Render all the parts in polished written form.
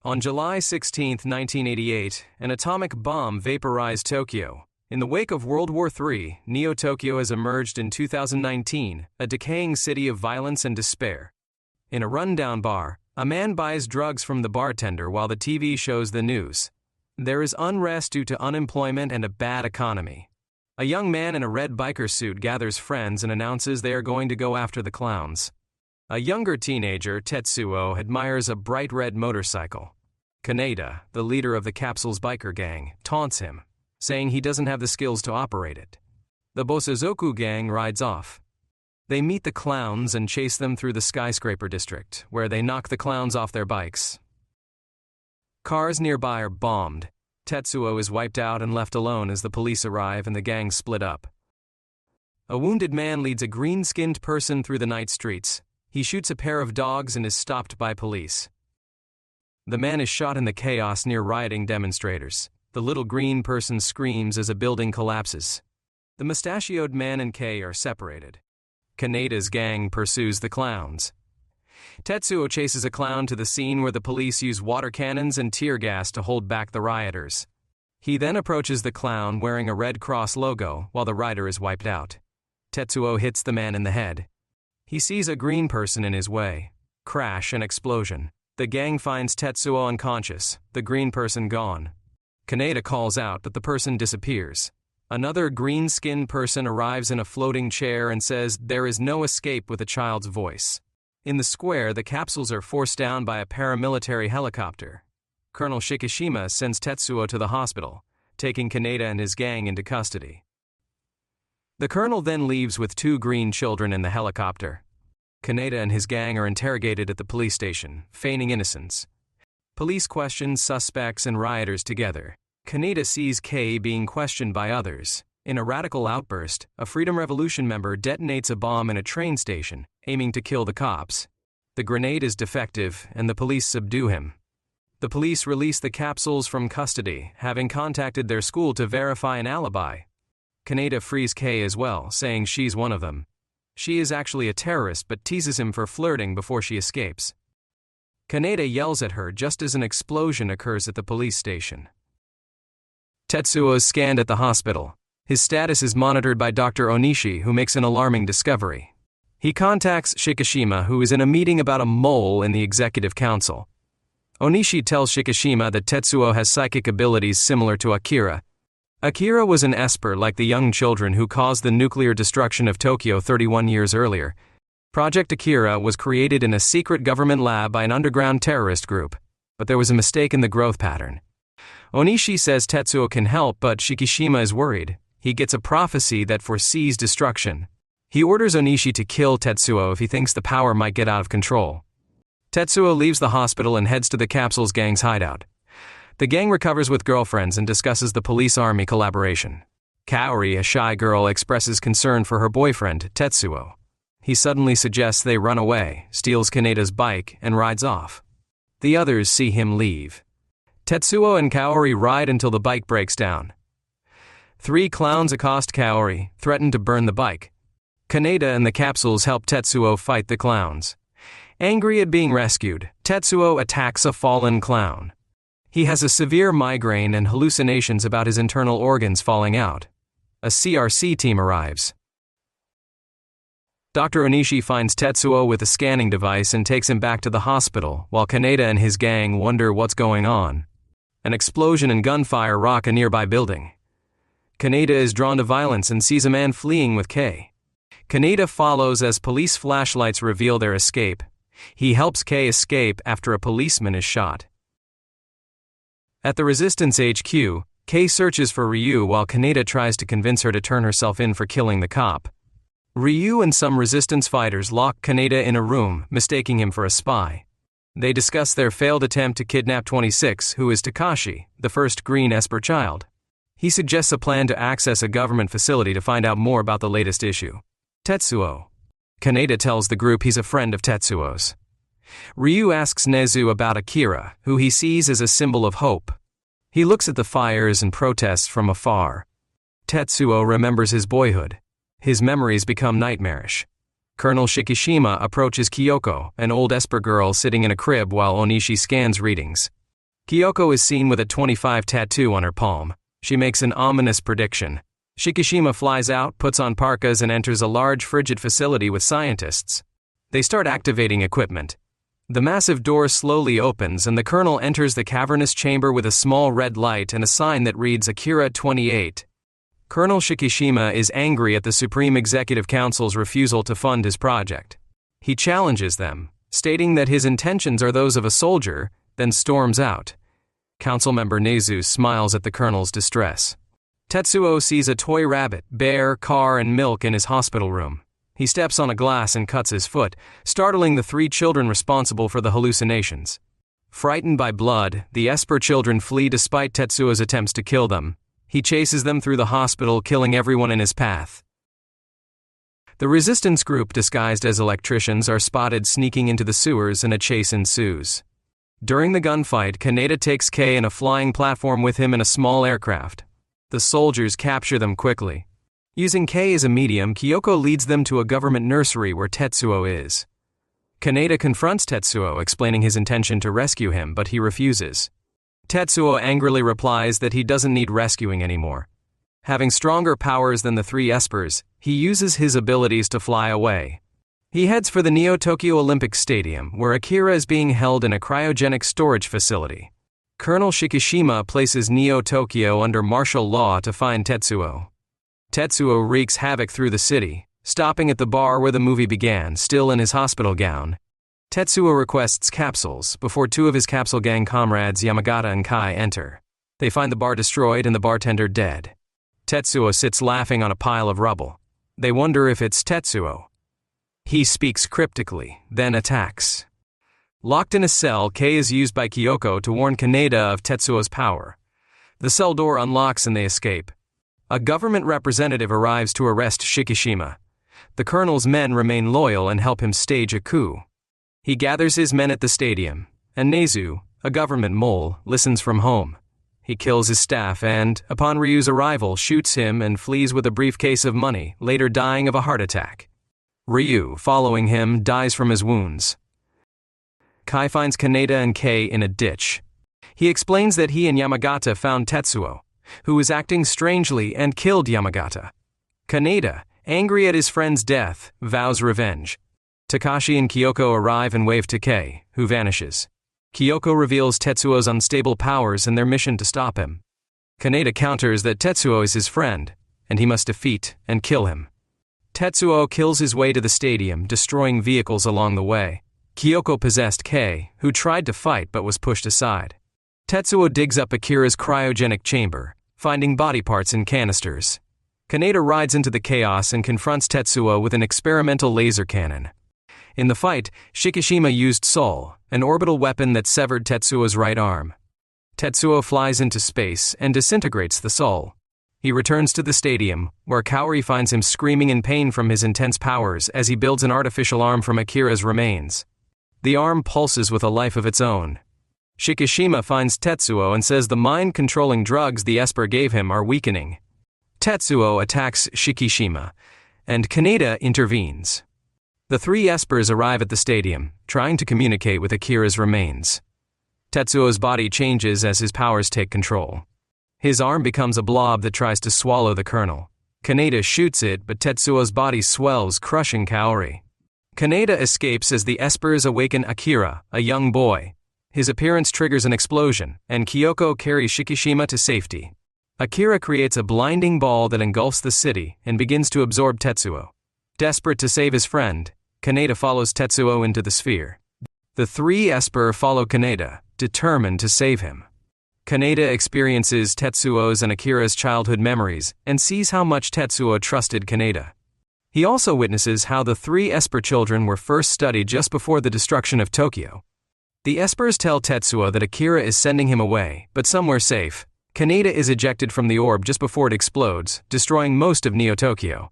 On July 16, 1988, an atomic bomb vaporized Tokyo. In the wake of World War III, Neo-Tokyo has emerged in 2019, a decaying city of violence and despair. In a rundown bar, a man buys drugs from the bartender while the TV shows the news. There is unrest due to unemployment and a bad economy. A young man in a red biker suit gathers friends and announces they are going to go after the clowns. A younger teenager, Tetsuo, admires a bright red motorcycle. Kaneda, the leader of the capsule's biker gang, taunts him, saying he doesn't have the skills to operate it. The Bosozoku gang rides off. They meet the clowns and chase them through the skyscraper district, where they knock the clowns off their bikes. Cars nearby are bombed. Tetsuo is wiped out and left alone as the police arrive and the gang split up. A wounded man leads a green-skinned person through the night streets. He shoots a pair of dogs and is stopped by police. The man is shot in the chaos near rioting demonstrators. The little green person screams as a building collapses. The mustachioed man and Kei are separated. Kaneda's gang pursues the clowns. Tetsuo chases a clown to the scene where the police use water cannons and tear gas to hold back the rioters. He then approaches the clown wearing a Red Cross logo while the rider is wiped out. Tetsuo hits the man in the head. He sees a green person in his way. Crash and explosion. The gang finds Tetsuo unconscious, the green person gone. Kaneda calls out, but the person disappears. Another green-skinned person arrives in a floating chair and says there is no escape with a child's voice. In the square, the capsules are forced down by a paramilitary helicopter. Colonel Shikishima sends Tetsuo to the hospital, taking Kaneda and his gang into custody. The colonel then leaves with 2 green children in the helicopter. Kaneda and his gang are interrogated at the police station, feigning innocence. Police question suspects and rioters together. Kaneda sees Kei being questioned by others. In a radical outburst, a Freedom Revolution member detonates a bomb in a train station, aiming to kill the cops. The grenade is defective, and the police subdue him. The police release the capsules from custody, having contacted their school to verify an alibi. Kaneda frees Kei as well, saying she's one of them. She is actually a terrorist but teases him for flirting before she escapes. Kaneda yells at her just as an explosion occurs at the police station. Tetsuo is scanned at the hospital. His status is monitored by Dr. Onishi, who makes an alarming discovery. He contacts Shikishima, who is in a meeting about a mole in the executive council. Onishi tells Shikishima that Tetsuo has psychic abilities similar to Akira. Akira was an esper like the young children who caused the nuclear destruction of Tokyo 31 years earlier. Project Akira was created in a secret government lab by an underground terrorist group, but there was a mistake in the growth pattern. Onishi says Tetsuo can help, but Shikishima is worried. He gets a prophecy that foresees destruction. He orders Onishi to kill Tetsuo if he thinks the power might get out of control. Tetsuo leaves the hospital and heads to the capsule's gang's hideout. The gang recovers with girlfriends and discusses the police-army collaboration. Kaori, a shy girl, expresses concern for her boyfriend, Tetsuo. He suddenly suggests they run away, steals Kaneda's bike, and rides off. The others see him leave. Tetsuo and Kaori ride until the bike breaks down. 3 clowns accost Kaori, threaten to burn the bike. Kaneda and the capsules help Tetsuo fight the clowns. Angry at being rescued, Tetsuo attacks a fallen clown. He has a severe migraine and hallucinations about his internal organs falling out. A CRC team arrives. Dr. Onishi finds Tetsuo with a scanning device and takes him back to the hospital, while Kaneda and his gang wonder what's going on. An explosion and gunfire rock a nearby building. Kaneda is drawn to violence and sees a man fleeing with Kei. Kaneda follows as police flashlights reveal their escape. He helps Kei escape after a policeman is shot. At the Resistance HQ, Kei searches for Ryu while Kaneda tries to convince her to turn herself in for killing the cop. Ryu and some Resistance fighters lock Kaneda in a room, mistaking him for a spy. They discuss their failed attempt to kidnap 26, who is Takashi, the first green Esper child. He suggests a plan to access a government facility to find out more about the latest issue. Tetsuo. Kaneda tells the group he's a friend of Tetsuo's. Ryu asks Nezu about Akira, who he sees as a symbol of hope. He looks at the fires and protests from afar. Tetsuo remembers his boyhood. His memories become nightmarish. Colonel Shikishima approaches Kyoko, an old Esper girl sitting in a crib while Onishi scans readings. Kyoko is seen with a 25 tattoo on her palm. She makes an ominous prediction. Shikishima flies out, puts on parkas, and enters a large frigid facility with scientists. They start activating equipment. The massive door slowly opens and the colonel enters the cavernous chamber with a small red light and a sign that reads Akira 28. Colonel Shikishima is angry at the Supreme Executive Council's refusal to fund his project. He challenges them, stating that his intentions are those of a soldier, then storms out. Council member Nezu smiles at the colonel's distress. Tetsuo sees a toy rabbit, bear, car, and milk in his hospital room. He steps on a glass and cuts his foot, startling the 3 children responsible for the hallucinations. Frightened by blood, the Esper children flee despite Tetsuo's attempts to kill them. He chases them through the hospital, killing everyone in his path. The resistance group disguised as electricians are spotted sneaking into the sewers and a chase ensues. During the gunfight, Kaneda takes Kei in a flying platform with him in a small aircraft. The soldiers capture them quickly. Using Kei as a medium, Kyoko leads them to a government nursery where Tetsuo is. Kaneda confronts Tetsuo, explaining his intention to rescue him, but he refuses. Tetsuo angrily replies that he doesn't need rescuing anymore. Having stronger powers than the 3 Espers, he uses his abilities to fly away. He heads for the Neo-Tokyo Olympic Stadium, where Akira is being held in a cryogenic storage facility. Colonel Shikishima places Neo-Tokyo under martial law to find Tetsuo. Tetsuo wreaks havoc through the city, stopping at the bar where the movie began, still in his hospital gown. Tetsuo requests capsules before 2 of his capsule gang comrades Yamagata and Kai enter. They find the bar destroyed and the bartender dead. Tetsuo sits laughing on a pile of rubble. They wonder if it's Tetsuo. He speaks cryptically, then attacks. Locked in a cell, Kei is used by Kyoko to warn Kaneda of Tetsuo's power. The cell door unlocks and they escape. A government representative arrives to arrest Shikishima. The colonel's men remain loyal and help him stage a coup. He gathers his men at the stadium, and Nezu, a government mole, listens from home. He kills his staff and, upon Ryu's arrival, shoots him and flees with a briefcase of money, later dying of a heart attack. Ryu, following him, dies from his wounds. Kai finds Kaneda and Kei in a ditch. He explains that he and Yamagata found Tetsuo, who was acting strangely, and killed Yamagata. Kaneda, angry at his friend's death, vows revenge. Takashi and Kyoko arrive and wave to Kei, who vanishes. Kyoko reveals Tetsuo's unstable powers and their mission to stop him. Kaneda counters that Tetsuo is his friend, and he must defeat and kill him. Tetsuo kills his way to the stadium, destroying vehicles along the way. Kyoko possessed Kei, who tried to fight but was pushed aside. Tetsuo digs up Akira's cryogenic chamber, finding body parts in canisters. Kaneda rides into the chaos and confronts Tetsuo with an experimental laser cannon. In the fight, Shikishima used Soul, an orbital weapon that severed Tetsuo's right arm. Tetsuo flies into space and disintegrates the Soul. He returns to the stadium, where Kaori finds him screaming in pain from his intense powers as he builds an artificial arm from Akira's remains. The arm pulses with a life of its own. Shikishima finds Tetsuo and says the mind-controlling drugs the Esper gave him are weakening. Tetsuo attacks Shikishima, and Kaneda intervenes. The 3 Espers arrive at the stadium, trying to communicate with Akira's remains. Tetsuo's body changes as his powers take control. His arm becomes a blob that tries to swallow the colonel. Kaneda shoots it, but Tetsuo's body swells, crushing Kaori. Kaneda escapes as the Espers awaken Akira, a young boy. His appearance triggers an explosion, and Kyoko carries Shikishima to safety. Akira creates a blinding ball that engulfs the city and begins to absorb Tetsuo. Desperate to save his friend, Kaneda follows Tetsuo into the sphere. The 3 Esper follow Kaneda, determined to save him. Kaneda experiences Tetsuo's and Akira's childhood memories and sees how much Tetsuo trusted Kaneda. He also witnesses how the 3 Esper children were first studied just before the destruction of Tokyo. The Espers tell Tetsuo that Akira is sending him away, but somewhere safe. Kaneda is ejected from the orb just before it explodes, destroying most of Neo-Tokyo.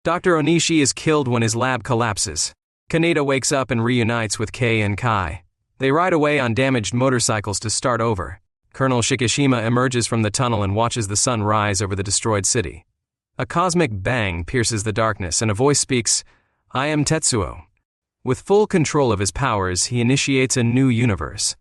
Dr. Onishi is killed when his lab collapses. Kaneda wakes up and reunites with Kei and Kai. They ride away on damaged motorcycles to start over. Colonel Shikishima emerges from the tunnel and watches the sun rise over the destroyed city. A cosmic bang pierces the darkness and a voice speaks, "I am Tetsuo." With full control of his powers, he initiates a new universe.